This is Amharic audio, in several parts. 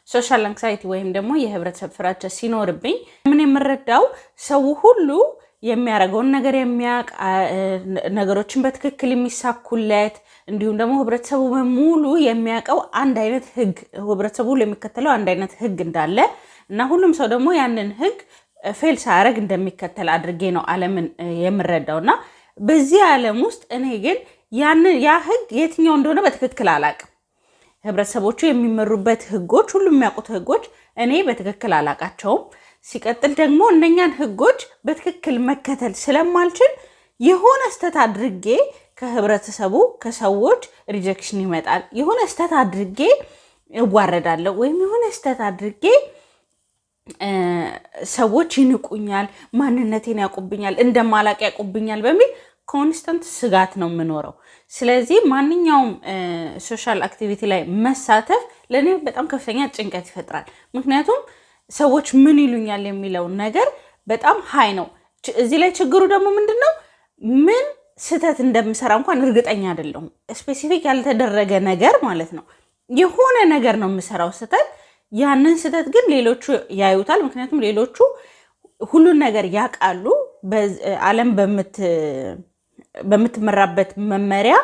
ሶሻል አንክሳይቲ ወይም ደግሞ የህብረተሰብ ፍራቻ ሲኖርብኝ ምን የምረዳው ሰው ሁሉ የሚያረጋውን ነገር የሚያቅ ነገሮችን በትክክል የሚሳኩለት እንዲሁም ደግሞ ህብረተሰቡ በሙሉ የሚያቀው አንድ አይነት ህግ ህብረተሰቡ ሁሉ የሚከተለው አንድ አይነት ህግ እንዳለ እና ሁሉም ሰው ደግሞ ያንን ህግ ፌል ሳያረግ እንደሚከተል አድርጌ ነው ዓለምን የምረዳውና በዚህ ዓለም ውስጥ እኔ ግን ያ ህግ የትኛው እንደሆነ በትክክል አላቅም። ህብረተሰቦቹ የሚመሩበት ህጎች ሁሉም የሚያውቁት ህጎች እኔ በትክክል አላቃቸውም። ሲቀጥል ደግሞ እነኛን ህጎች በትክክል መከተል ስለማልችል የሆነ ስተት አድርጌ ከህብረተሰቡ ከሰዎች ሪጀክሽን ይመጣል። የሆነ ስተት አድርጌ እዋረዳለሁ ወይም የሆነ ስተት አድርጌ ሰዎች ይንቁኛል፣ ማንነቴን ያውቁብኛል፣ እንደማላቅ ያውቁብኛል በሚል ኮንስታንት ስጋት ነው የምኖረው። ስለዚህ ማንኛውም ሶሻል አክቲቪቲ ላይ መሳተፍ ለእኔ በጣም ከፍተኛ ጭንቀት ይፈጥራል። ምክንያቱም ሰዎች ምን ይሉኛል የሚለው ነገር በጣም ሀይ ነው። እዚህ ላይ ችግሩ ደግሞ ምንድን ነው? ምን ስተት እንደምሰራ እንኳን እርግጠኛ አይደለሁም። ስፔሲፊክ ያልተደረገ ነገር ማለት ነው። የሆነ ነገር ነው የምሰራው ስተት። ያንን ስተት ግን ሌሎቹ ያዩታል። ምክንያቱም ሌሎቹ ሁሉን ነገር ያውቃሉ። ዓለም በምትመራበት መመሪያ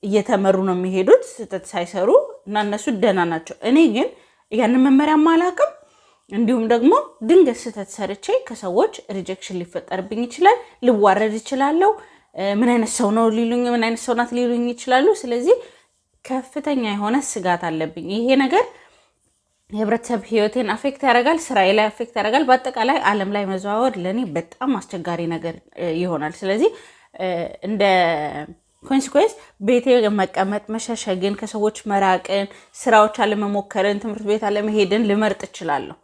እየተመሩ ነው የሚሄዱት ስተት ሳይሰሩ እና እነሱ ደህና ናቸው። እኔ ግን ያንን መመሪያ አላውቅም። እንዲሁም ደግሞ ድንገት ስተት ሰርቼ ከሰዎች ሪጀክሽን ሊፈጠርብኝ ይችላል፣ ልዋረድ ይችላለሁ። ምን አይነት ሰው ነው ሊሉኝ፣ ምን አይነት ሰው ናት ሊሉኝ ይችላሉ። ስለዚህ ከፍተኛ የሆነ ስጋት አለብኝ። ይሄ ነገር የህብረተሰብ ህይወቴን አፌክት ያደርጋል፣ ስራዬ ላይ አፌክት ያደርጋል። በአጠቃላይ ዓለም ላይ መዘዋወር ለእኔ በጣም አስቸጋሪ ነገር ይሆናል። ስለዚህ እንደ ኮንሲኩዌንስ ቤቴ መቀመጥ፣ መሸሸግን፣ ከሰዎች መራቅን፣ ስራዎች አለመሞከርን፣ ትምህርት ቤት አለመሄድን ልመርጥ እችላለሁ።